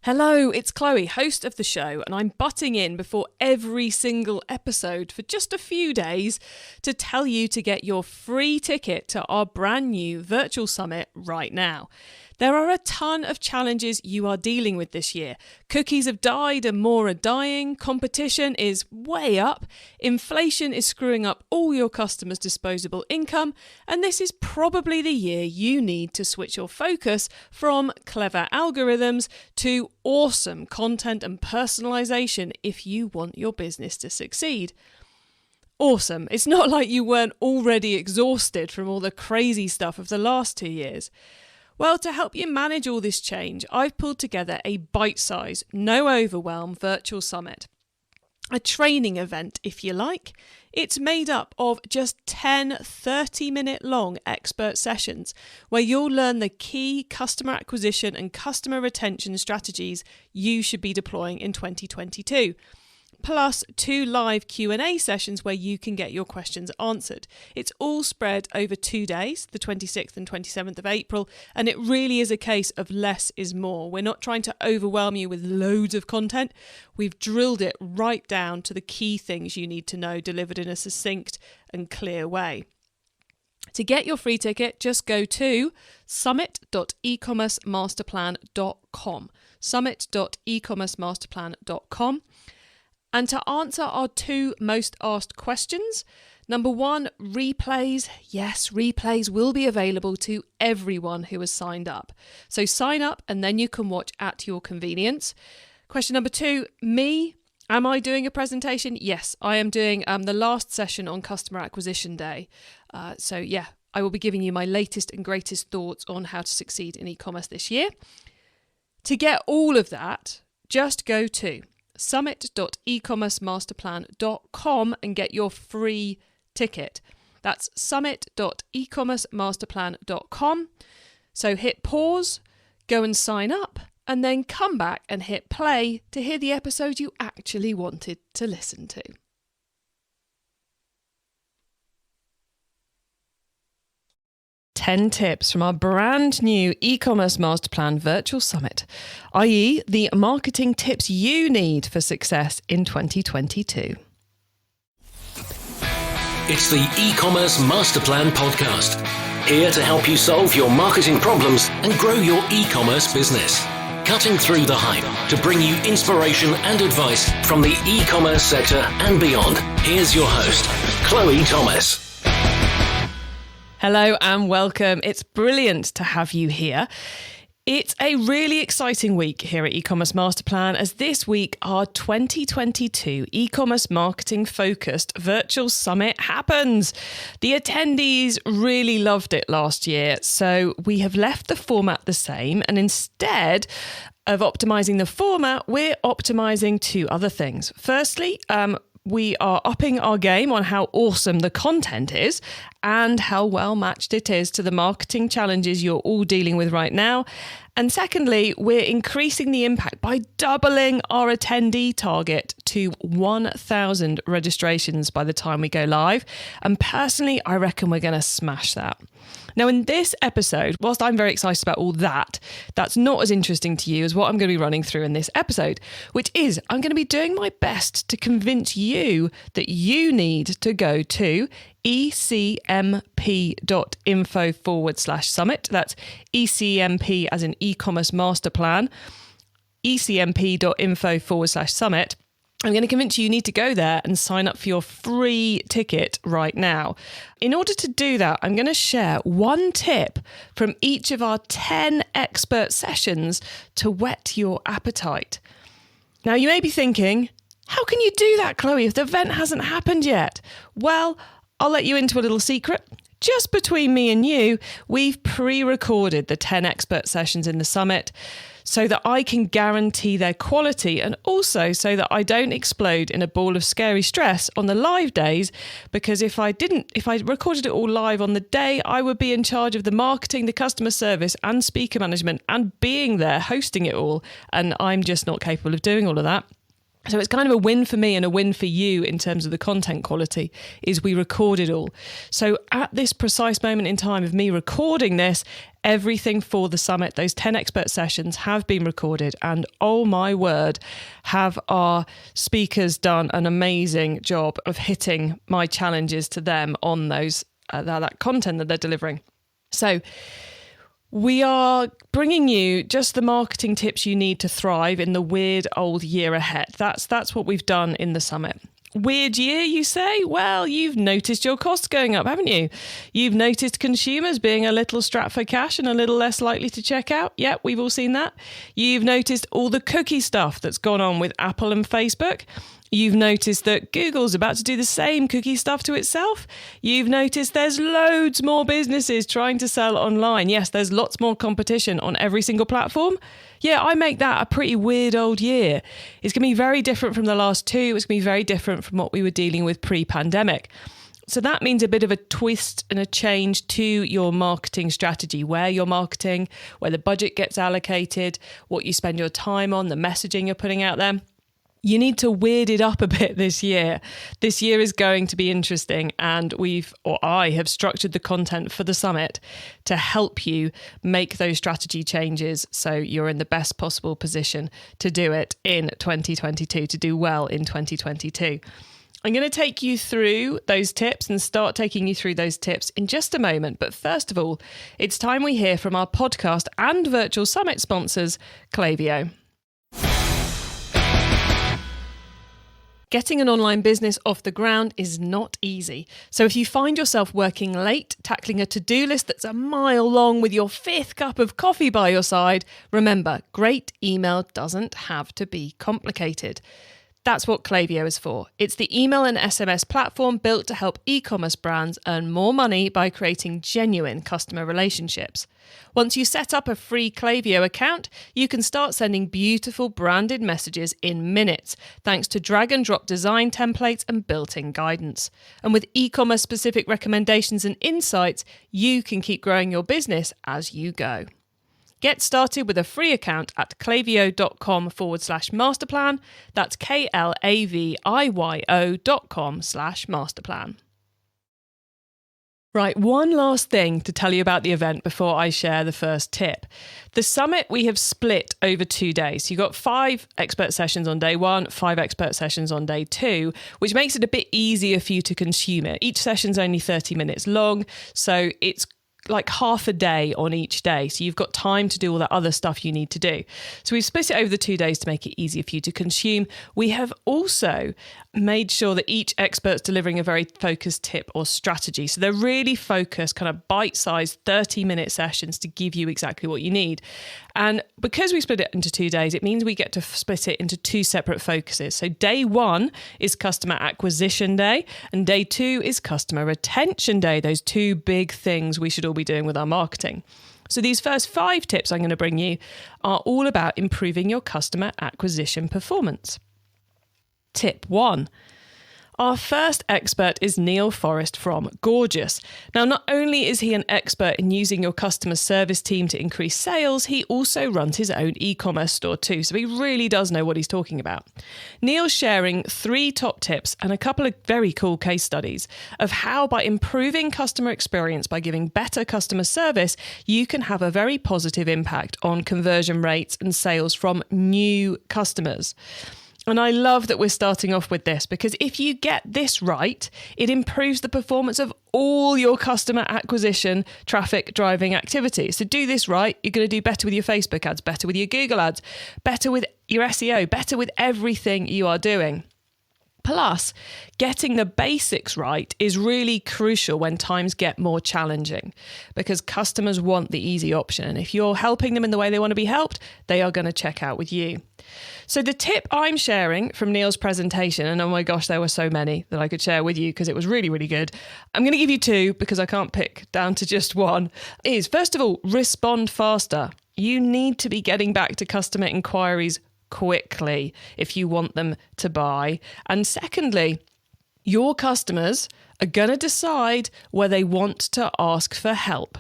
Hello, it's Chloe, host of the show, and I'm butting in before every single episode for just a few days to tell you to get your free ticket to our brand new virtual summit right now. There are a ton of challenges you are dealing with this year. Cookies have died and more are dying. Competition is way up. Inflation is screwing up all your customers' disposable income. And this is probably the year you need to switch your focus from clever algorithms to awesome content and personalization if you want your business to succeed. Awesome. It's not like you weren't already exhausted from all the crazy stuff of the last 2 years. Well, to help you manage all this change, I've pulled together a bite-sized, no overwhelm virtual summit. A training event, if you like. It's made up of just 10 30-minute long expert sessions where you'll learn the key customer acquisition and customer retention strategies you should be deploying in 2022. Plus 2 live Q&A sessions where you can get your questions answered. It's all spread over 2 days, the 26th and 27th of April, and it really is a case of less is more. We're not trying to overwhelm you with loads of content. We've drilled it right down to the key things you need to know, delivered in a succinct and clear way. To get your free ticket, just go to summit.ecommercemasterplan.com. summit.ecommercemasterplan.com. And to answer our 2 most asked questions, number 1, replays. Yes, replays will be available to everyone who has signed up. So sign up and then you can watch at your convenience. Question number 2, me. Am I doing a presentation? Yes, I am doing the last session on customer acquisition day. I will be giving you my latest and greatest thoughts on how to succeed in e-commerce this year. To get all of that, just go to summit.ecommercemasterplan.com and get your free ticket. That's summit.ecommercemasterplan.com. So hit pause, go and sign up, and then come back and hit play to hear the episode you actually wanted to listen to. Ten tips from our brand new eCommerce Masterplan Virtual Summit, i.e. the marketing tips you need for success in 2022. It's the eCommerce Masterplan podcast, here to help you solve your marketing problems and grow your e-commerce business. Cutting through the hype to bring you inspiration and advice from the e-commerce sector and beyond. Here's your host, Chloe Thomas. Hello and welcome. It's brilliant to have you here. It's a really exciting week here at eCommerce Masterplan, as this week our 2022 e-commerce marketing focused virtual summit happens. The attendees really loved it last year, so we have left the format the same, and instead of optimizing the format, we're optimizing 2 other things. Firstly, we are upping our game on how awesome the content is and how well matched it is to the marketing challenges you're all dealing with right now. And secondly, we're increasing the impact by doubling our attendee target to 1,000 registrations by the time we go live. And personally, I reckon we're going to smash that. Now, in this episode, whilst I'm very excited about all that, that's not as interesting to you as what I'm going to be running through in this episode, which is I'm going to be doing my best to convince you that you need to go to eCMP.info/summit. That's eCMP as in e-commerce master plan, eCMP.info/summit. I'm going to convince you need to go there and sign up for your free ticket right now. In order to do that, I'm going to share 1 tip from each of our 10 expert sessions to whet your appetite. Now, you may be thinking, how can you do that, Chloe, if the event hasn't happened yet? Well, I'll let you into a little secret. Just between me and you, we've pre-recorded the 10 expert sessions in the summit so that I can guarantee their quality, and also so that I don't explode in a ball of scary stress on the live days, because if I recorded it all live on the day, I would be in charge of the marketing, the customer service and speaker management and being there hosting it all, and I'm just not capable of doing all of that. So it's kind of a win for me and a win for you in terms of the content quality, is we recorded all. So at this precise moment in time of me recording this, everything for the summit, those 10 expert sessions have been recorded. And oh my word, have our speakers done an amazing job of hitting my challenges to them on those that content that they're delivering. So we are bringing you just the marketing tips you need to thrive in the weird old year ahead. That's what we've done in the summit. Weird year, you say? Well, you've noticed your costs going up, haven't you? You've noticed consumers being a little strapped for cash and a little less likely to check out. Yep, we've all seen that. You've noticed all the cookie stuff that's gone on with Apple and Facebook. You've noticed that Google's about to do the same cookie stuff to itself. You've noticed there's loads more businesses trying to sell online. Yes, there's lots more competition on every single platform. Yeah, I make that a pretty weird old year. It's going to be very different from the last two. It's going to be very different from what we were dealing with pre-pandemic. So that means a bit of a twist and a change to your marketing strategy, where you're marketing, where the budget gets allocated, what you spend your time on, the messaging you're putting out there. You need to weird it up a bit this year. This year is going to be interesting, and I have structured the content for the summit to help you make those strategy changes so you're in the best possible position to do it in 2022, to do well in 2022. I'm going to take you through those tips and start taking you through those tips in just a moment. But first of all, it's time we hear from our podcast and virtual summit sponsors, Klaviyo. Getting an online business off the ground is not easy. So if you find yourself working late, tackling a to-do list that's a mile long with your 5th cup of coffee by your side, remember, great email doesn't have to be complicated. That's what Klaviyo is for. It's the email and SMS platform built to help e-commerce brands earn more money by creating genuine customer relationships. Once you set up a free Klaviyo account, you can start sending beautiful branded messages in minutes, thanks to drag and drop design templates and built-in guidance. And with e-commerce specific recommendations and insights, you can keep growing your business as you go. Get started with a free account at klaviyo.com/masterplan. That's KLAVIYO.com/masterplan. Right, one last thing to tell you about the event before I share the first tip. The summit we have split over 2 days. So you've got 5 expert sessions on day 1, 5 expert sessions on day 2, which makes it a bit easier for you to consume it. Each session's only 30 minutes long, so it's like half a day on each day. So you've got time to do all that other stuff you need to do. So we've split it over the 2 days to make it easier for you to consume. We have also made sure that each expert's delivering a very focused tip or strategy. So they're really focused, kind of bite-sized 30-minute sessions to give you exactly what you need. And because we split it into 2 days, it means we get to split it into 2 separate focuses. So day 1 is customer acquisition day, and day 2 is customer retention day. Those 2 big things we should all be doing with our marketing. So these first 5 tips I'm going to bring you are all about improving your customer acquisition performance. Tip 1. Our first expert is Neil Forrest from Gorgias. Now, not only is he an expert in using your customer service team to increase sales, he also runs his own e-commerce store too, so he really does know what he's talking about. Neil's sharing 3 top tips and a couple of very cool case studies of how, by improving customer experience, by giving better customer service, you can have a very positive impact on conversion rates and sales from new customers. And I love that we're starting off with this, because if you get this right, it improves the performance of all your customer acquisition, traffic driving activities. So do this right, you're going to do better with your Facebook ads, better with your Google ads, better with your SEO, better with everything you are doing. Plus, getting the basics right is really crucial when times get more challenging, because customers want the easy option. And if you're helping them in the way they want to be helped, they are going to check out with you. So the tip I'm sharing from Neil's presentation, and oh my gosh, there were so many that I could share with you because it was really, really good. I'm going to give you 2 because I can't pick down to just one, is first of all, respond faster. You need to be getting back to customer inquiries quickly if you want them to buy. And secondly, your customers are going to decide where they want to ask for help.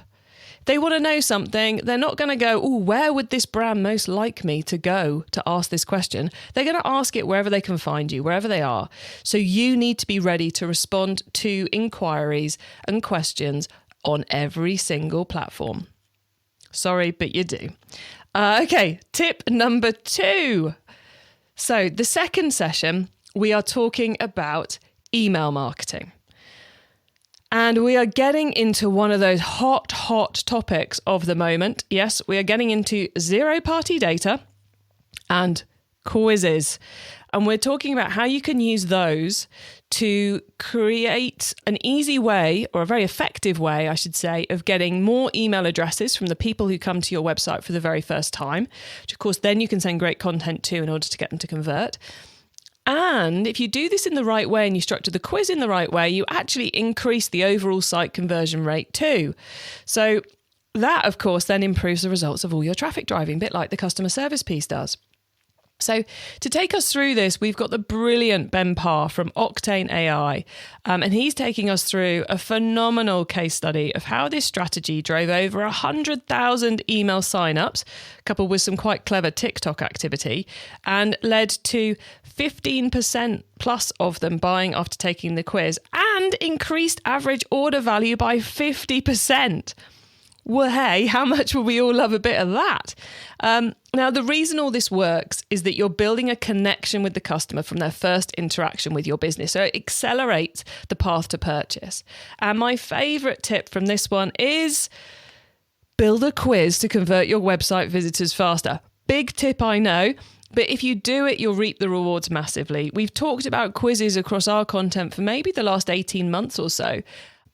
They want to know something. They're not going to go, oh, where would this brand most like me to go to ask this question? They're going to ask it wherever they can find you, wherever they are. So you need to be ready to respond to inquiries and questions on every single platform. Sorry, but you do. Okay, tip number 2. So the second session, we are talking about email marketing. And we are getting into one of those hot topics of the moment. Yes, we are getting into zero-party data and quizzes. And we're talking about how you can use those to create an easy way, or a very effective way, I should say, of getting more email addresses from the people who come to your website for the very first time, which of course then you can send great content to in order to get them to convert. And if you do this in the right way and you structure the quiz in the right way, you actually increase the overall site conversion rate too. So that, of course, then improves the results of all your traffic driving, a bit like the customer service piece does. So to take us through this, we've got the brilliant Parr from Octane AI, and he's taking us through a phenomenal case study of how this strategy drove over 100,000 email signups, coupled with some quite clever TikTok activity, and led to 15% plus of them buying after taking the quiz, and increased average order value by 50%. Well, hey, how much would we all love a bit of that? Now, the reason all this works is that you're building a connection with the customer from their first interaction with your business. So it accelerates the path to purchase. And my favorite tip from this one is build a quiz to convert your website visitors faster. Big tip, I know. But if you do it, you'll reap the rewards massively. We've talked about quizzes across our content for maybe the last 18 months or so.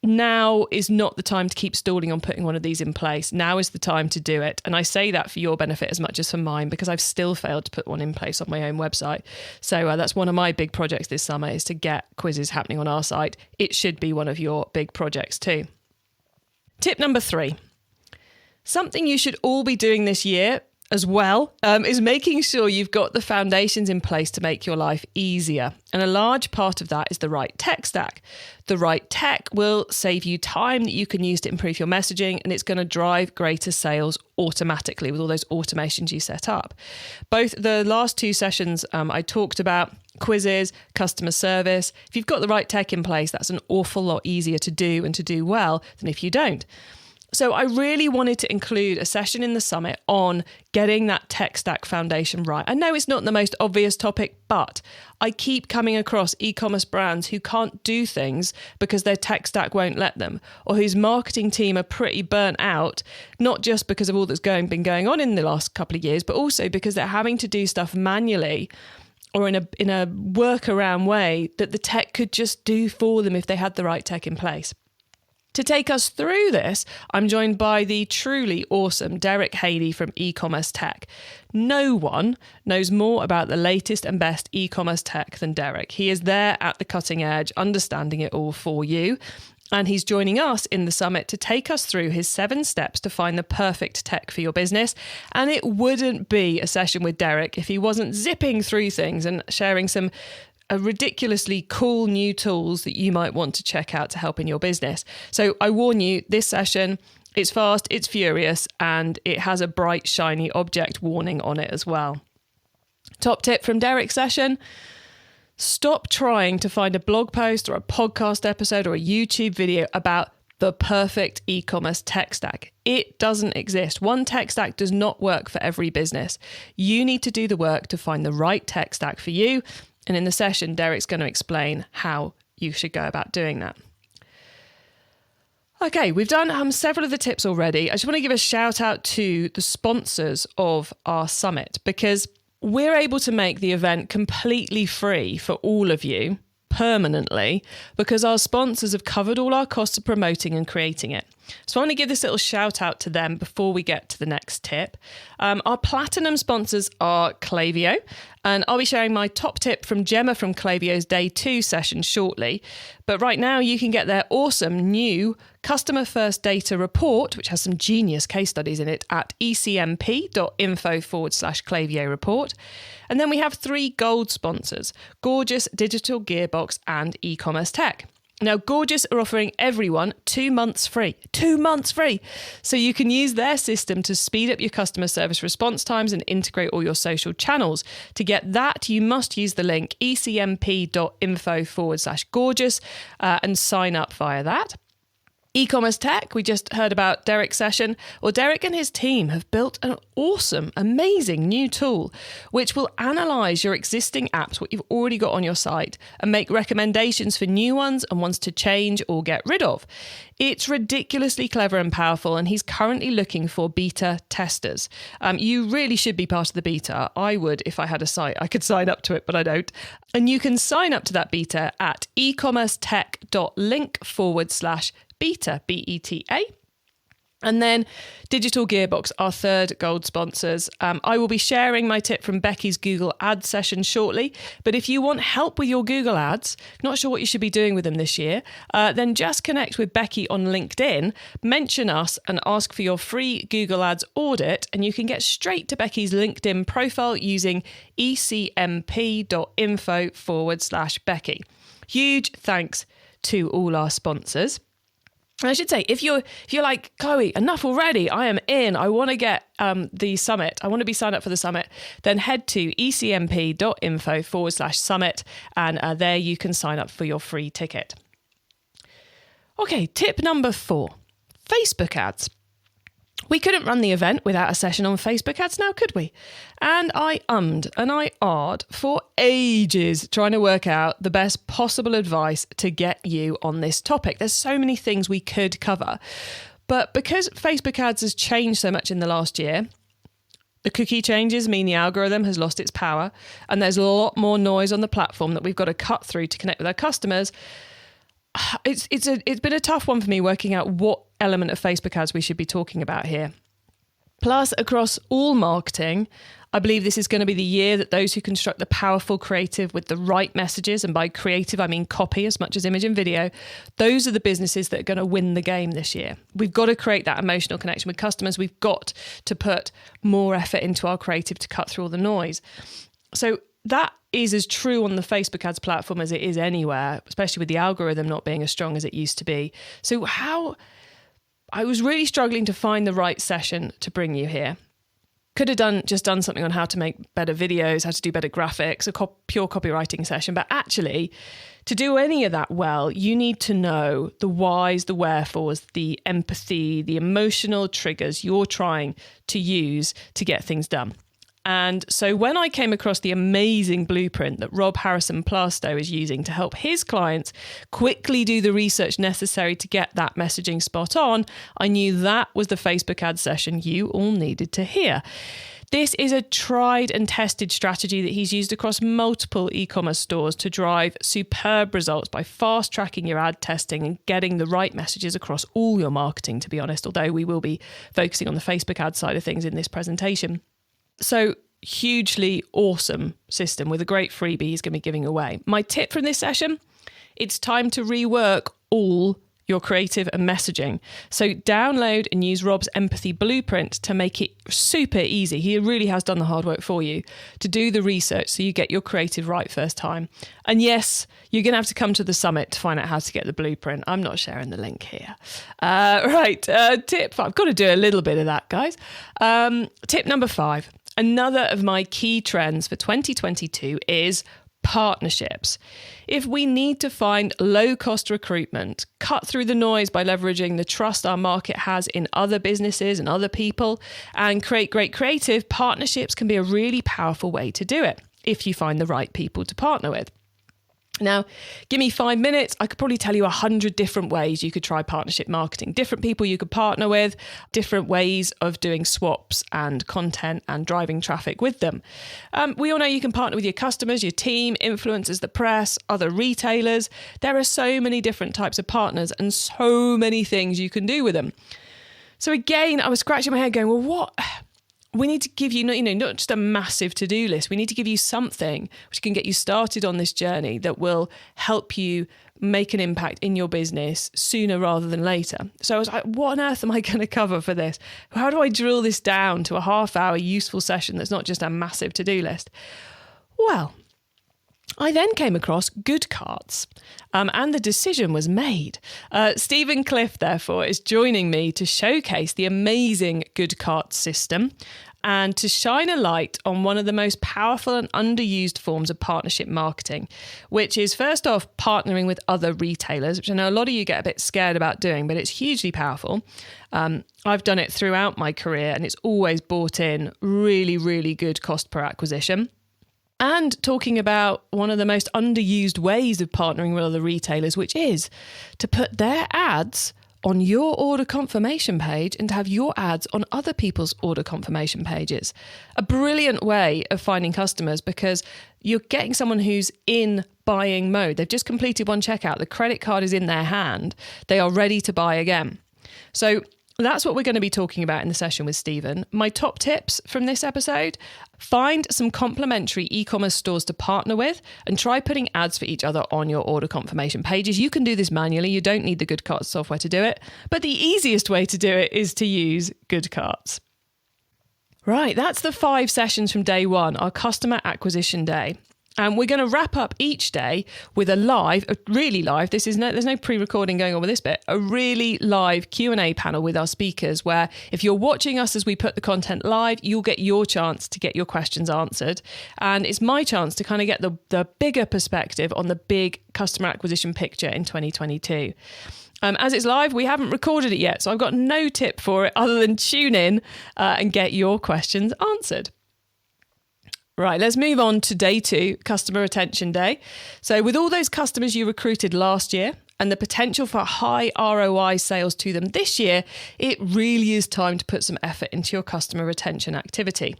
Now is not the time to keep stalling on putting one of these in place. Now is the time to do it. And I say that for your benefit as much as for mine, because I've still failed to put one in place on my own website. So that's one of my big projects this summer, is to get quizzes happening on our site. It should be one of your big projects too. Tip number 3. Something you should all be doing this year as well, is making sure you've got the foundations in place to make your life easier. And a large part of that is the right tech stack. The right tech will save you time that you can use to improve your messaging, and it's going to drive greater sales automatically with all those automations you set up. Both the last 2 sessions I talked about quizzes, customer service. If you've got the right tech in place, that's an awful lot easier to do and to do well than if you don't. So I really wanted to include a session in the summit on getting that tech stack foundation right. I know it's not the most obvious topic, but I keep coming across e-commerce brands who can't do things because their tech stack won't let them, or whose marketing team are pretty burnt out, not just because of all that's been going on in the last couple of years, but also because they're having to do stuff manually or in a workaround way that the tech could just do for them if they had the right tech in place. To take us through this, I'm joined by the truly awesome Derric Haynie from eCommerce Tech. No one knows more about the latest and best e-commerce tech than Derric. He is there at the cutting edge, understanding it all for you. And he's joining us in the summit to take us through his 7 steps to find the perfect tech for your business. And it wouldn't be a session with Derric if he wasn't zipping through things and sharing some ridiculously cool new tools that you might want to check out to help in your business. So I warn you, this session, it's fast, it's furious, and it has a bright, shiny object warning on it as well. Top tip from Derric's session: stop trying to find a blog post or a podcast episode or a YouTube video about the perfect e-commerce tech stack. It doesn't exist. One tech stack does not work for every business. You need to do the work to find the right tech stack for you. And in the session, Derric's going to explain how you should go about doing that. Okay, we've done several of the tips already. I just want to give a shout out to the sponsors of our summit, because we're able to make the event completely free for all of you permanently because our sponsors have covered all our costs of promoting and creating it. So I want to give this little shout out to them before we get to the next tip. Our platinum sponsors are Klaviyo, and I'll be sharing my top tip from Gemma from Klaviyo's Day 2 session shortly. But right now you can get their awesome new Customer First Data report, which has some genius case studies in it, at eCMP.info/Klaviyo report. And then we have 3 gold sponsors: Gorgias, Digital Gearbox, and eCommerce Tech. Now, Gorgias are offering everyone 2 months free. 2 months free! So you can use their system to speed up your customer service response times and integrate all your social channels. To get that, you must use the link eCMP.info/Gorgias and sign up via that. E-commerce tech, we just heard about Derric's session. Well, Derric and his team have built an awesome, amazing new tool which will analyse your existing apps, what you've already got on your site, and make recommendations for new ones and ones to change or get rid of. It's ridiculously clever and powerful, and he's currently looking for beta testers. You really should be part of the beta. I would if I had a site. I could sign up to it, but I don't. And you can sign up to that beta at ecommercetech.link/beta, BETA. And then Digital Gearbox, our third gold sponsors. I will be sharing my tip from Becky's Google Ads session shortly. But if you want help with your Google Ads, not sure what you should be doing with them this year, then just connect with Becky on LinkedIn, mention us and ask for your free Google Ads audit, and you can get straight to Becky's LinkedIn profile using eCMP.info/Becky. Huge thanks to all our sponsors. And I should say, if you're like, Chloe, enough already, I am in, I want to get the summit, I want to be signed up for the summit, then head to eCMP.info/summit, and there you can sign up for your free ticket. Okay, tip number 4, Facebook ads. We couldn't run the event without a session on Facebook ads now, could we? And I ummed and I ahed for ages trying to work out the best possible advice to get you on this topic. There's so many things we could cover. But because Facebook ads has changed so much in the last year, the cookie changes mean the algorithm has lost its power, and there's a lot more noise on the platform that we've got to cut through to connect with our customers. It's been a tough one for me working out what element of Facebook ads we should be talking about here. Plus, across all marketing, I believe this is going to be the year that those who construct the powerful creative with the right messages, and by creative I mean copy as much as image and video, those are the businesses that are going to win the game this year. We've got to create that emotional connection with customers. We've got to put more effort into our creative to cut through all the noise. So that is as true on the Facebook ads platform as it is anywhere, especially with the algorithm not being as strong as it used to be. So I was really struggling to find the right session to bring you here. Could have done something on how to make better videos, how to do better graphics, a pure copywriting session. But actually, to do any of that well, you need to know the whys, the wherefores, the empathy, the emotional triggers you're trying to use to get things done. And so when I came across the amazing blueprint that Harrison-Plastow is using to help his clients quickly do the research necessary to get that messaging spot on, I knew that was the Facebook ad session you all needed to hear. This is a tried and tested strategy that he's used across multiple e-commerce stores to drive superb results by fast tracking your ad testing and getting the right messages across all your marketing, to be honest, although we will be focusing on the Facebook ad side of things in this presentation. So hugely awesome system with a great freebie he's going to be giving away. My tip from this session, it's time to rework all your creative and messaging. So download and use Rob's empathy blueprint to make it super easy. He really has done the hard work for you to do the research so you get your creative right first time. And yes, you're going to have to come to the summit to find out how to get the blueprint. I'm not sharing the link here. Tip 5. I've got to do a little bit of that, guys. Tip number 5. Another of my key trends for 2022 is partnerships. If we need to find low-cost recruitment, cut through the noise by leveraging the trust our market has in other businesses and other people, and create great creative, partnerships can be a really powerful way to do it if you find the right people to partner with. Now, give me 5 minutes, I could probably tell you 100 different ways you could try partnership marketing, different people you could partner with, different ways of doing swaps and content and driving traffic with them. We all know you can partner with your customers, your team, influencers, the press, other retailers. There are so many different types of partners and so many things you can do with them. So again, I was scratching my head going, well, what? We need to give you, not just a massive to-do list. We need to give you something which can get you started on this journey that will help you make an impact in your business sooner rather than later. So I was like, what on earth am I going to cover for this? How do I drill this down to a half-hour useful session that's not just a massive to-do list? Well, I then came across GoodCarts, and the decision was made. Stephen Clift, therefore, is joining me to showcase the amazing GoodCarts system and to shine a light on one of the most powerful and underused forms of partnership marketing, which is, first off, partnering with other retailers, which I know a lot of you get a bit scared about doing, but it's hugely powerful. I've done it throughout my career, and it's always brought in really, really good cost per acquisition. And talking about one of the most underused ways of partnering with other retailers, which is to put their ads on your order confirmation page and to have your ads on other people's order confirmation pages. A brilliant way of finding customers because you're getting someone who's in buying mode. They've just completed one checkout. The credit card is in their hand. They are ready to buy again. So that's what we're going to be talking about in the session with Stephen. My top tips from this episode: find some complementary e-commerce stores to partner with and try putting ads for each other on your order confirmation pages. You can do this manually. You don't need the GoodCarts software to do it. But the easiest way to do it is to use GoodCarts. Right, that's the 5 sessions from day 1, our customer acquisition day. And we're going to wrap up each day with a really live, there's no pre-recording going on with this bit, a really live Q&A panel with our speakers where if you're watching us as we put the content live, you'll get your chance to get your questions answered. And it's my chance to kind of get the bigger perspective on the big customer acquisition picture in 2022. As it's live, we haven't recorded it yet, so I've got no tip for it other than tune in and get your questions answered. Right, let's move on to day 2, customer retention day. So with all those customers you recruited last year and the potential for high ROI sales to them this year, it really is time to put some effort into your customer retention activity.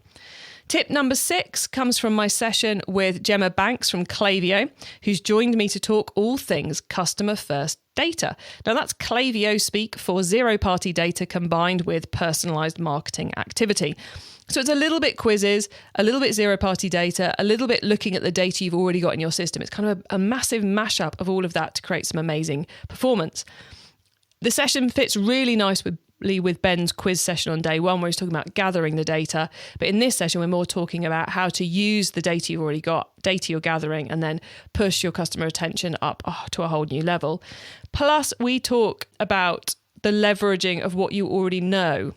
Tip number 6 comes from my session with Gemma from Klaviyo, who's joined me to talk all things customer first data. Now that's Klaviyo speak for zero-party data combined with personalized marketing activity. So it's a little bit quizzes, a little bit zero-party data, a little bit looking at the data you've already got in your system. It's kind of a massive mashup of all of that to create some amazing performance. The session fits really nicely with Ben's quiz session on day 1, where he's talking about gathering the data. But in this session, we're more talking about how to use the data you've already got, data you're gathering, and then push your customer retention up to a whole new level. Plus, we talk about the leveraging of what you already know.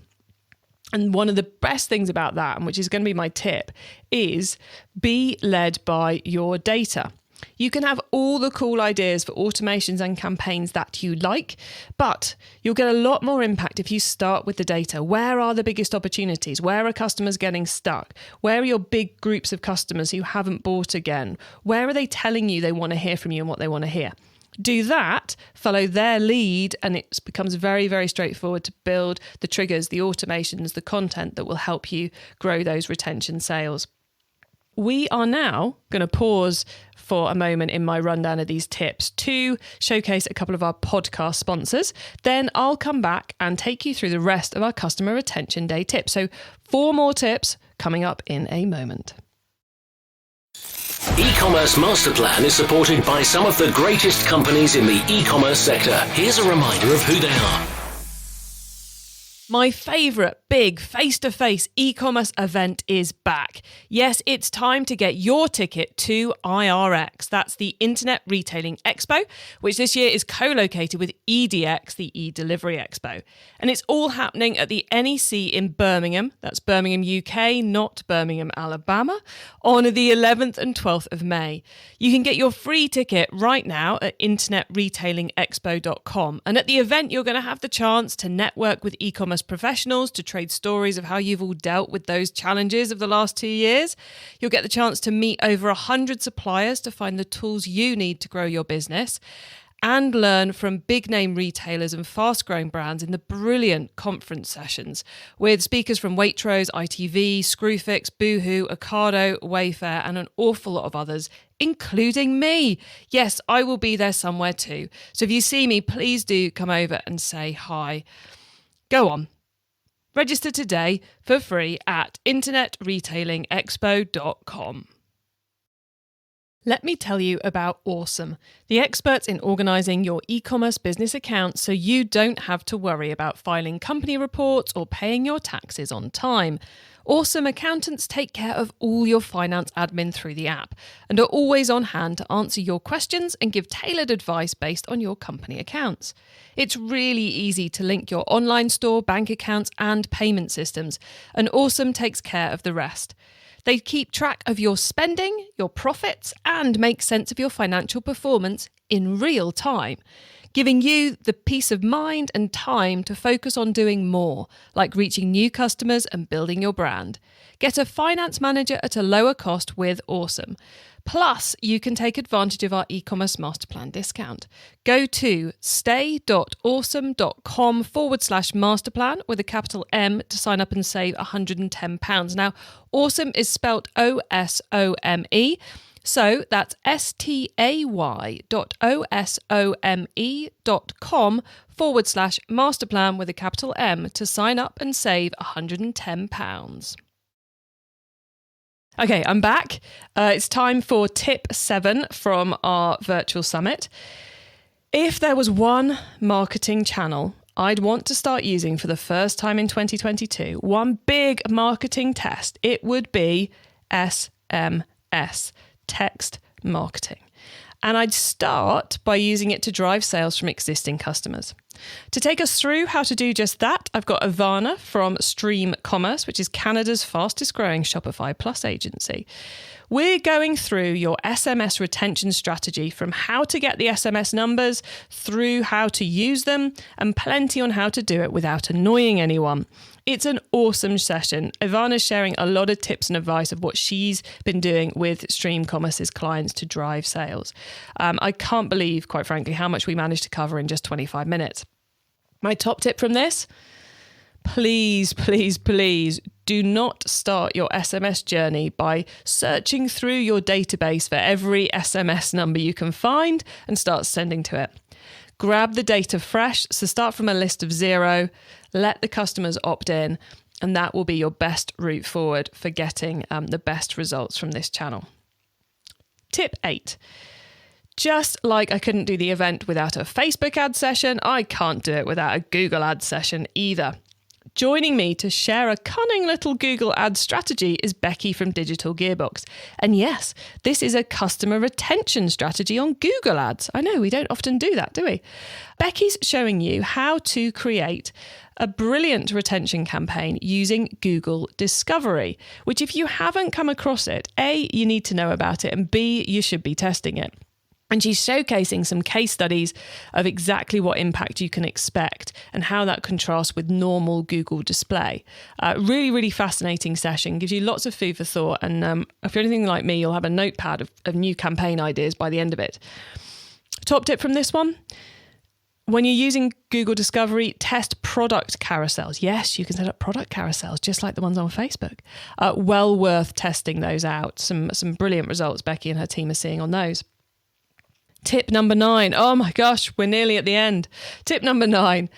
And one of the best things about that, and which is going to be my tip, is be led by your data. You can have all the cool ideas for automations and campaigns that you like, but you'll get a lot more impact if you start with the data. Where are the biggest opportunities? Where are customers getting stuck? Where are your big groups of customers who haven't bought again? Where are they telling you they want to hear from you and what they want to hear? Do that, follow their lead, and it becomes very, very straightforward to build the triggers, the automations, the content that will help you grow those retention sales. We are now going to pause for a moment in my rundown of these tips to showcase a couple of our podcast sponsors. Then I'll come back and take you through the rest of our customer retention day tips. So 4 more tips coming up in a moment. E-commerce MasterPlan is supported by some of the greatest companies in the e-commerce sector. Here's a reminder of who they are. My favourite big face-to-face e-commerce event is back. Yes, it's time to get your ticket to IRX. That's the Internet Retailing Expo, which this year is co-located with EDX, the e-Delivery Expo. And it's all happening at the NEC in Birmingham. That's Birmingham, UK, not Birmingham, Alabama, on the 11th and 12th of May. You can get your free ticket right now at internetRetailingExpo.com. And at the event, you're going to have the chance to network with e-commerce professionals, to trade stories of how you've all dealt with those challenges of the last 2 years. You'll get the chance to meet over 100 suppliers to find the tools you need to grow your business, and learn from big name retailers and fast growing brands in the brilliant conference sessions with speakers from Waitrose, ITV, Screwfix, Boohoo, Ocado, Wayfair, and an awful lot of others, including me. Yes, I will be there somewhere too. So if you see me, please do come over and say hi. Go on. Register today for free at internetRetailingExpo.com. Let me tell you about Awesome, the experts in organising your e-commerce business account so you don't have to worry about filing company reports or paying your taxes on time. Awesome accountants take care of all your finance admin through the app and are always on hand to answer your questions and give tailored advice based on your company accounts. It's really easy to link your online store, bank accounts and payment systems, and Awesome takes care of the rest. They keep track of your spending, your profits, and make sense of your financial performance in real time, giving you the peace of mind and time to focus on doing more, like reaching new customers and building your brand. Get a finance manager at a lower cost with Awesome. Plus, you can take advantage of our e-commerce masterplan discount. Go to stay.awesome.com/masterplan with a capital M to sign up and save £110. Now, Awesome is spelt O-S-O-M-E. So that's stay.awsome.com/masterplan with a capital M to sign up and save £110. Okay, I'm back. It's time for tip 7 from our virtual summit. If there was one marketing channel I'd want to start using for the first time in 2022, one big marketing test, it would be SMS, text marketing. And I'd start by using it to drive sales from existing customers. To take us through how to do just that, I've got Ivana from Stream Commerce, which is Canada's fastest growing ShopifyPlus agency. We're going through your SMS retention strategy from how to get the SMS numbers through how to use them and plenty on how to do it without annoying anyone. It's an awesome session. Ivana's sharing a lot of tips and advice of what she's been doing with Stream Commerce's clients to drive sales. I can't believe, quite frankly, how much we managed to cover in just 25 minutes. My top tip from this: please, please, please do not start your SMS journey by searching through your database for every SMS number you can find and start sending to it. Grab the data fresh, so start from a list of 0, let the customers opt in, and that will be your best route forward for getting the best results from this channel. Tip 8. Just like I couldn't do the event without a Facebook ad session, I can't do it without a Google ad session either. Joining me to share a cunning little Google ad strategy is Becky from Digital Gearbox. And yes, this is a customer retention strategy on Google Ads. I know we don't often do that, do we? Becky's showing you how to create a brilliant retention campaign using Google Discovery, which if you haven't come across it, A, you need to know about it, and B, you should be testing it. And she's showcasing some case studies of exactly what impact you can expect and how that contrasts with normal Google display. Really, really fascinating session. Gives you lots of food for thought. And if you're anything like me, you'll have a notepad of new campaign ideas by the end of it. Top tip from this one: when you're using Google Discovery, test product carousels. Yes, you can set up product carousels just like the ones on Facebook. Well worth testing those out. Some brilliant results Becky and her team are seeing on those. Tip number 9. Oh my gosh, we're nearly at the end. Tip number 9.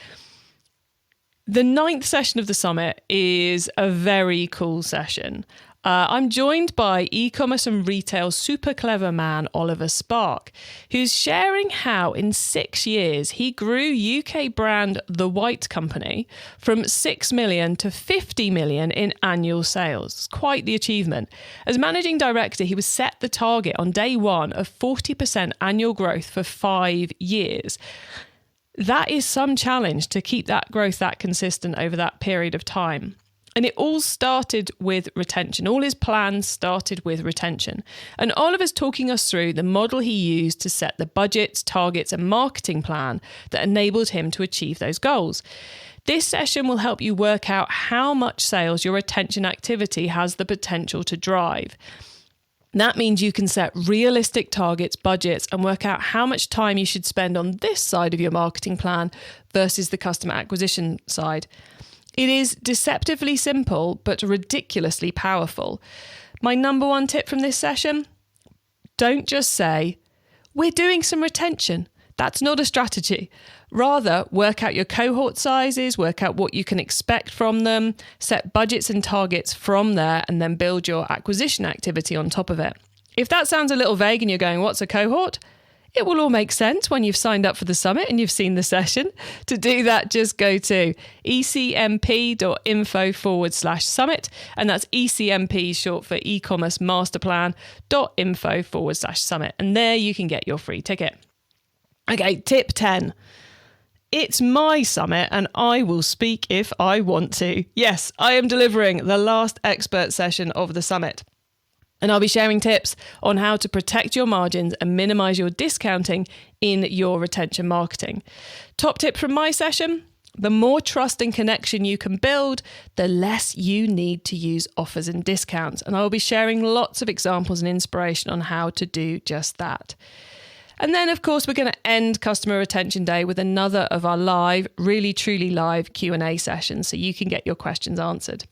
The 9th session of the summit is a very cool session. I'm joined by e-commerce and retail super clever man Oliver Spark, who's sharing how in 6 years he grew UK brand The White Company from 6 million to 50 million in annual sales. It's quite the achievement. As managing director, he was set the target on day one of 40% annual growth for 5 years. That is some challenge to keep that growth that consistent over that period of time. And it all started with retention. All his plans started with retention. And Oliver's talking us through the model he used to set the budgets, targets, and marketing plan that enabled him to achieve those goals. This session will help you work out how much sales your retention activity has the potential to drive. That means you can set realistic targets, budgets, and work out how much time you should spend on this side of your marketing plan versus the customer acquisition side. It is deceptively simple, but ridiculously powerful. My number 1 tip from this session: don't just say, we're doing some retention. That's not a strategy. Rather, work out your cohort sizes, work out what you can expect from them, set budgets and targets from there, and then build your acquisition activity on top of it. If that sounds a little vague and you're going, what's a cohort? It will all make sense when you've signed up for the summit and you've seen the session. To do that, just go to eCMP.info/summit. And that's eCMP, short for eCommerce Masterplan.info/summit. And there you can get your free ticket. Okay, tip 10. It's my summit and I will speak if I want to. Yes, I am delivering the last expert session of the summit. And I'll be sharing tips on how to protect your margins and minimize your discounting in your retention marketing. Top tip from my session: the more trust and connection you can build, the less you need to use offers and discounts. And I will be sharing lots of examples and inspiration on how to do just that. And then, of course, we're going to end Customer Retention Day with another of our live, really truly live Q&A sessions, so you can get your questions answered.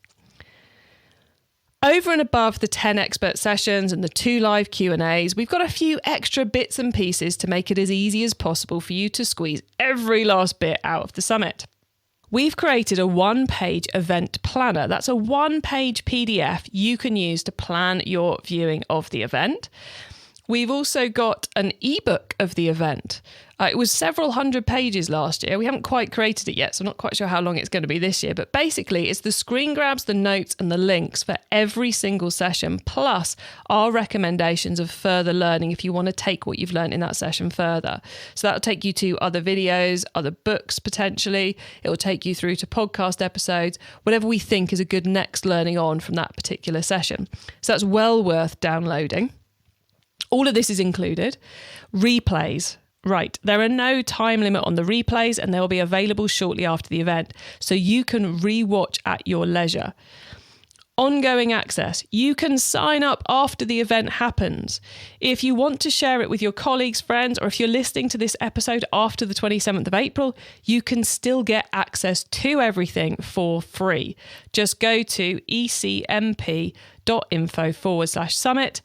Over and above the 10 expert sessions and the 2 live Q&As, we've got a few extra bits and pieces to make it as easy as possible for you to squeeze every last bit out of the summit. We've created a 1-page event planner. That's a 1-page PDF you can use to plan your viewing of the event. We've also got an ebook of the event. It was several hundred pages last year. We haven't quite created it yet, so I'm not quite sure how long it's going to be this year. But basically, it's the screen grabs, the notes, and the links for every single session, plus our recommendations of further learning if you want to take what you've learned in that session further. So that'll take you to other videos, other books potentially. It will take you through to podcast episodes, whatever we think is a good next learning on from that particular session. So that's well worth downloading. All of this is included. Replays. Right, there are no time limit on the replays and they will be available shortly after the event, so you can re-watch at your leisure. Ongoing access. You can sign up after the event happens. If you want to share it with your colleagues, friends, or if you're listening to this episode after the 27th of April, you can still get access to everything for free. Just go to eCMP.info/summit.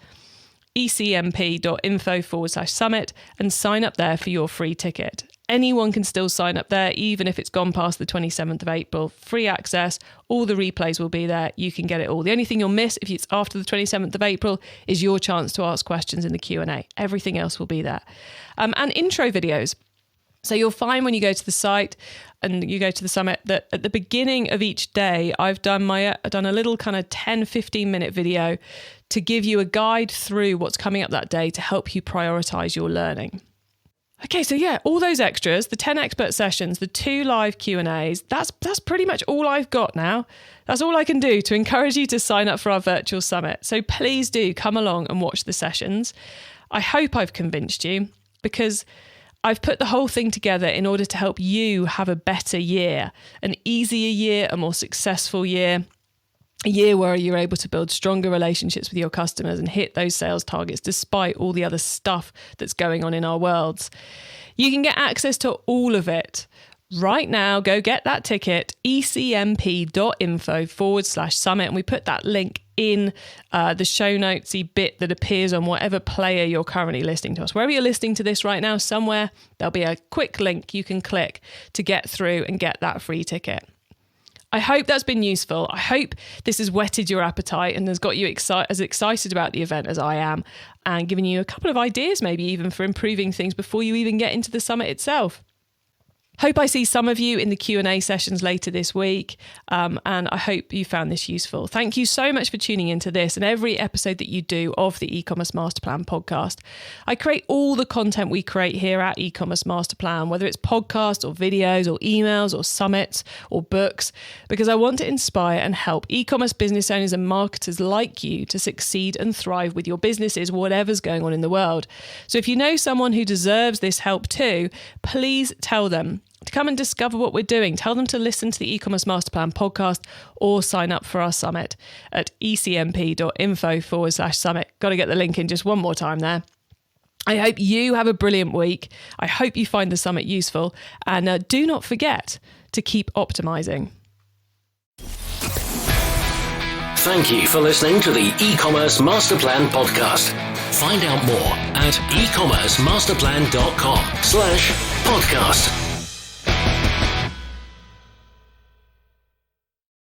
eCMP.info/summit and sign up there for your free ticket. Anyone can still sign up there, even if it's gone past the 27th of April. Free access, all the replays will be there. You can get it all. The only thing you'll miss if it's after the 27th of April is your chance to ask questions in the Q&A. Everything else will be there. And intro videos. So you'll find when you go to the site and you go to the summit that at the beginning of each day, I've done a little kind of 10-15 minute video to give you a guide through what's coming up that day to help you prioritize your learning. Okay, so yeah, all those extras, the 10 expert sessions, the 2 live Q&As, that's pretty much all I've got now. That's all I can do to encourage you to sign up for our virtual summit. So please do come along and watch the sessions. I hope I've convinced you, because I've put the whole thing together in order to help you have a better year, an easier year, a more successful year, a year where you're able to build stronger relationships with your customers and hit those sales targets despite all the other stuff that's going on in our worlds. You can get access to all of it. Right now, go get that ticket, eCMP.info/summit, and we put that link in the show notesy bit that appears on whatever player you're currently listening to us. Wherever you're listening to this right now, somewhere there'll be a quick link you can click to get through and get that free ticket. I hope that's been useful. I hope this has whetted your appetite and has got you as excited about the event as I am, and given you a couple of ideas maybe even for improving things before you even get into the summit itself. Hope I see some of you in the Q&A sessions later this week, and I hope you found this useful. Thank you so much for tuning into this and every episode that you do of the eCommerce Masterplan podcast. I create all the content we create here at eCommerce Masterplan, whether it's podcasts or videos or emails or summits or books, because I want to inspire and help e-commerce business owners and marketers like you to succeed and thrive with your businesses, whatever's going on in the world. So if you know someone who deserves this help too, please tell them to come and discover what we're doing. Tell them to listen to the eCommerce Masterplan podcast or sign up for our summit at eCMP.info/summit. Got to get the link in just one more time there. I hope you have a brilliant week. I hope you find the summit useful, and do not forget to keep optimizing. Thank you for listening to the eCommerce Masterplan podcast. Find out more at ecommercemasterplan.com/podcast.